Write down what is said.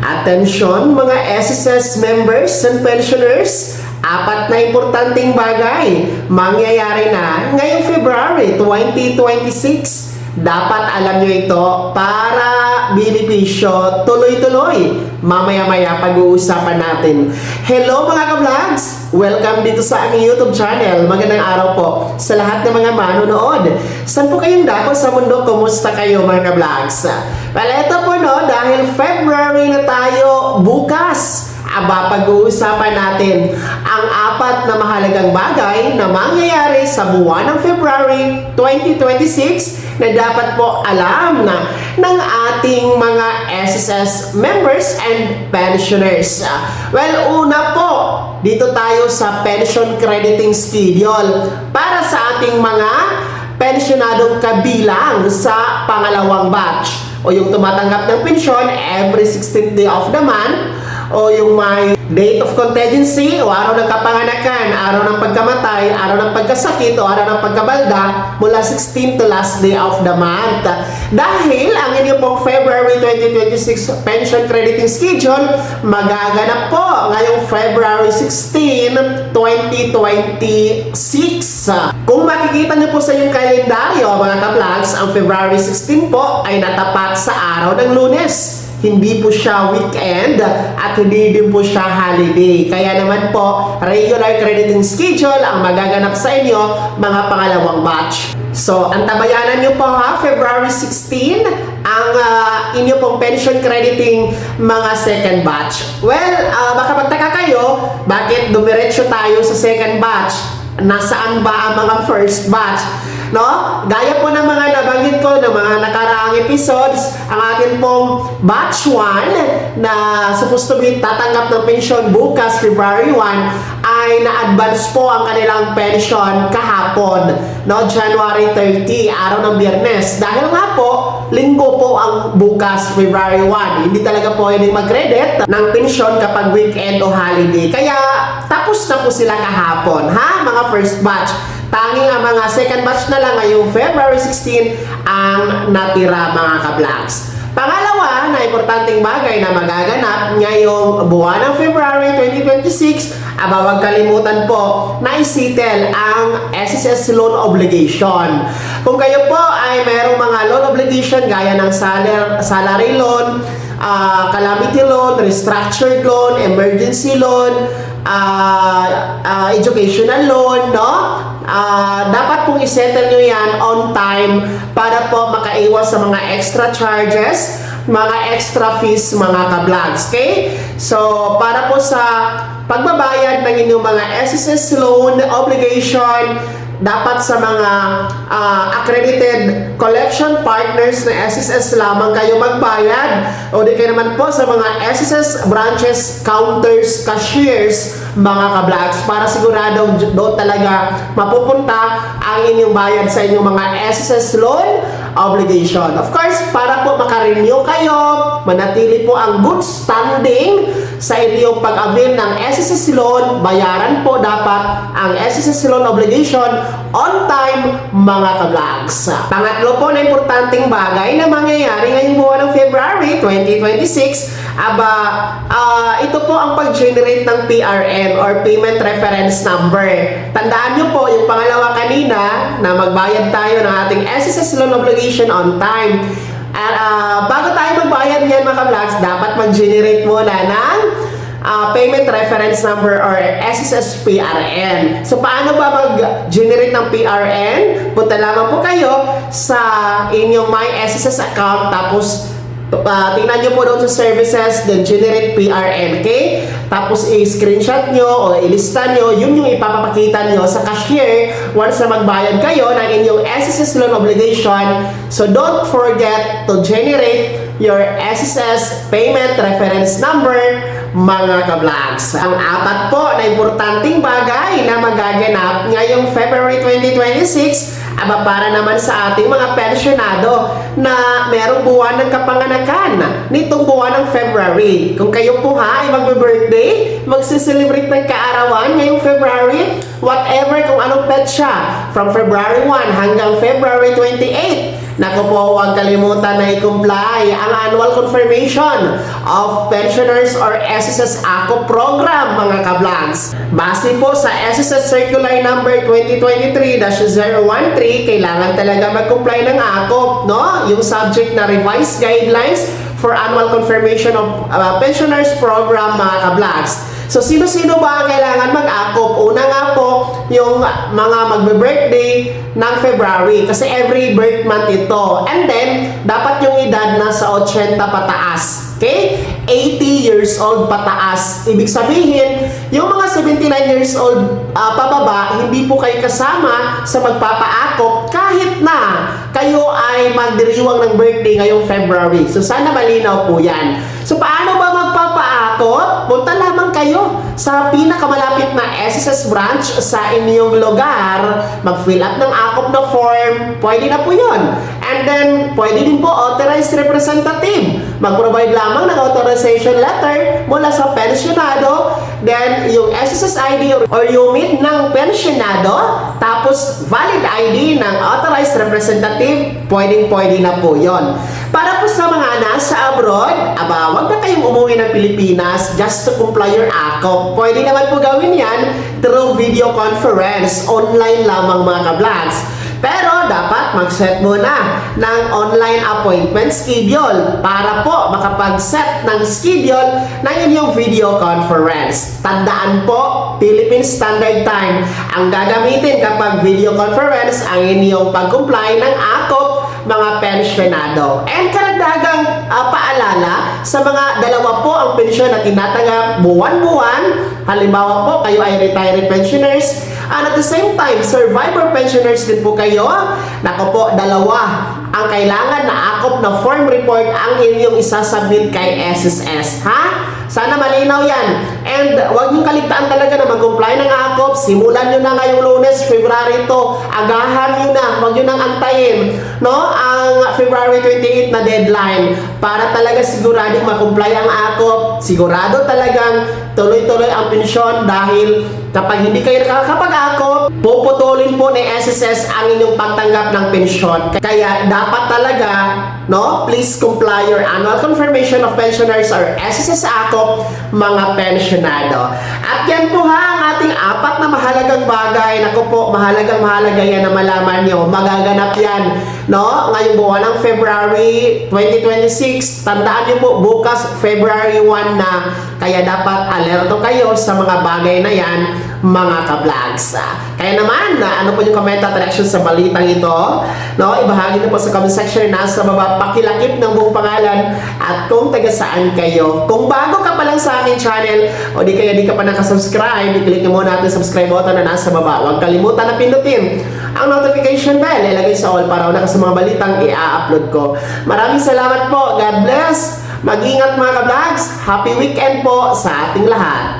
Atensyon mga SSS members and pensioners, apat na importanteng bagay mangyayari na ngayong February 2026. Dapat alam nyo ito para benepisyo tuloy-tuloy. Mamaya-maya pag-uusapan natin. Hello mga ka-vlogs! Welcome dito sa aking YouTube channel. Magandang araw po sa lahat ng mga manonood. Saan po kayong dako sa mundo? Kumusta kayo mga ka-vlogs? Well, ito po no, dahil February na tayo bukas. Pag-uusapan natin ang apat na mahalagang bagay na mangyayari sa buwan ng February 2026 na dapat po alam na ng ating mga SSS members and pensioners. Well, una po, dito tayo sa pension crediting schedule para sa ating mga pensionadong kabilang sa pangalawang batch o yung tumatanggap ng pensyon every 16th day of the month, o yung may date of contingency o araw ng kapanganakan, araw ng pagkamatay, araw ng pagkasakit o araw ng pagkabalda mula 16 to last day of the month. Dahil ang inyong pong February 2026 pension crediting schedule magaganap po ngayong February 16, 2026. Kung makikita niyo po sa inyong kalendaryo mga ka-vlogs, ang February 16 po ay natapat sa araw ng Lunes. Hindi po siya weekend at hindi din po siya holiday. Kaya naman po, regular crediting schedule ang magaganap sa inyo mga pangalawang batch. So, antabayanan nyo po ha, February 16, ang inyo pong pension crediting mga second batch. Well, baka magtaka kayo, bakit dumiretso tayo sa second batch? Nasaan ba ang mga first batch? No? Gaya po ng mga nabanggit ko ng mga nakaraang episodes, ang atin pong batch 1 na supposed to be tatanggap ng pension bukas February 1 ay na-advance po ang kanilang pension kahapon, no? January 30, araw ng Biyernes. Dahil nga po, linggo po ang bukas February 1. Hindi talaga po pwede mag-credit ng pension kapag weekend o holiday. Kaya tapos na po sila kahapon, ha? Mga first batch. Tanging ang mga second batch na lang ngayong February 16 ang natira mga ka-vlogs. Pangalawa na importanteng bagay na magaganap ngayong buwan ng February 2026, huwag kalimutan po na isettle ang SSS loan obligation. Kung kayo po ay mayroong mga loan obligation gaya ng salary loan, calamity loan, restructured loan, emergency loan, educational loan, no? Dapat pong isettle nyo yan on time para po makaiwas sa mga extra charges, mga extra fees mga ka-vlogs, okay? So, para po sa pagbabayad ng inyong mga SSS loan obligation, dapat sa mga accredited collection partners na SSS lamang kayo magbayad o di kayo naman po sa mga SSS branches, counters, cashiers mga ka-vlogs para siguradong doon talaga mapupunta ang inyong bayad sa inyong mga SSS loan obligation. Of course, para po makarenew kayo, manatili po ang good standing sa inyong pag-avail ng SSS loan, bayaran po dapat ang SSS loan obligation on time mga ka-vlogs. Pangatlo po na importanteng bagay na mangyayari ngayong buwan ng February 2026, ito po ang pag-generate ng PRN or Payment Reference Number. Tandaan nyo po yung pangalawa kanina na magbayad tayo ng ating SSS loan obligation on time. Bago tayo magbayad yan mga ka-vlogs, dapat mag-generate muna ng Payment Reference Number or SSS PRN. So, paano ba mag-generate ng PRN? Punta lamang po kayo sa inyong My SSS account, tapos tingnan nyo po doon sa services, then generate PRN, okay? Tapos i-screenshot nyo o ilista nyo, yun yung ipapapakita nyo sa cashier once na magbayad kayo ng inyong SSS loan obligation. So don't forget to generate your SSS payment reference number mga ka-vlogs. Ang apat po na importanteng bagay na magaganap ngayong February 2026 para naman sa ating mga pensyonado na merong buwan ng kapanganakan nitong buwan ng February. Kung kayo po ha ay mag-birthday, magsiselebrate ng kaarawan ngayong February, whatever kung anong petsa, from February 1 hanggang February 28, Naku po, huwag kalimutan na i-comply ang annual confirmation of pensioners or SSS ACO program, mga ka-vlogs. Base po sa SSS Circular Number 2023-013, kailangan talaga mag-comply ng ACO, no? Yung subject na revised guidelines for annual confirmation of pensioners program, mga ka-vlogs. So, sino-sino ba ang kailangan mag-akop? Una nga po, yung mga magbe-birthday ng February. Kasi every birth month ito. And then, dapat yung edad nasa 80 pataas. Okay? 80 years old pataas. Ibig sabihin, yung mga 79 years old pababa, hindi po kayo kasama sa magpapaakop kahit na kayo ay magdiriwang ng birthday ngayong February. So, sana malinaw po yan. So, paano ba magpapaakop? Punta lamang kayo sa pinakamalapit na SSS branch sa inyong lugar. Mag-fill up ng akop na form. Pwede na po yun. And then, pwede din po authorized representative. Mag-provide lamang ng authorization letter mula sa pensionado. Then, yung SSS ID or unit ng pensionado. Tapos, valid ID ng authorized representative. Pwedeng-pwede na po yon. Para po sa mga nasa abroad, wag na kayong umuwi ng Pilipinas just to comply your ACO. Pwede naman po gawin yan through video conference. Online lamang, mga ka-vlogs. Pero dapat mag-set muna ng online appointment schedule para po makapag-set ng schedule ng inyong video conference. Tandaan po, Philippine Standard Time ang gagamitin kapag video conference ang inyong pag-comply ng ACO, mga pensionado. And karagdagang paalala, sa mga dalawa po ang pensyon na tinatanggap buwan-buwan, halimbawa po kayo ay retired pensioners, and at the same time, survivor pensioners din po kayo, nako po, dalawa ang kailangan na akop na form report ang inyong isasubmit kay SSS, ha? Sana malinaw yan. And huwag niyong kaligtaan talaga na mag-comply ng ACOP. Simulan nyo na ngayong Lunes, February 2. Agahan nyo na. Huwag nyo nang antayin, no? Ang February 28 na deadline para talaga siguradong mag-comply ang ACOP. Sigurado talagang tuloy-tuloy ang pensyon dahil kapag hindi kayo nakakapag-ACOP, puputulin po ni SSS ang inyong pagtanggap ng pensyon. Kaya dapat talaga, no? Please comply your annual confirmation of pensioners or SSS ACOP, mga pensionado. At yan po ha, ang ating apat na mahalagang bagay. Naku po, mahalaga yan na malaman nyo. Magaganap yan, no? Ngayong buwan ng February 2026. Tandaan nyo po, bukas February 1 na. Kaya dapat alerto kayo sa mga bagay na yan, mga ka-vlogs. Kaya naman, ano po yung comment at reaction sa balitang ito? No, ibahagi niyo po sa comment section nasa baba, pakilakip ng buong pangalan at kung taga saan kayo. Kung bago ka pa lang sa aking channel o di kaya di ka pa nakasubscribe, i-click nyo muna natin subscribe button na nasa baba. Huwag kalimutan na pindutin ang notification bell, ilagay sa all para una ka sa mga balitang i-upload ko. Maraming salamat po. God bless. Mag-ingat, mga ka-vlogs. Happy weekend po sa ating lahat.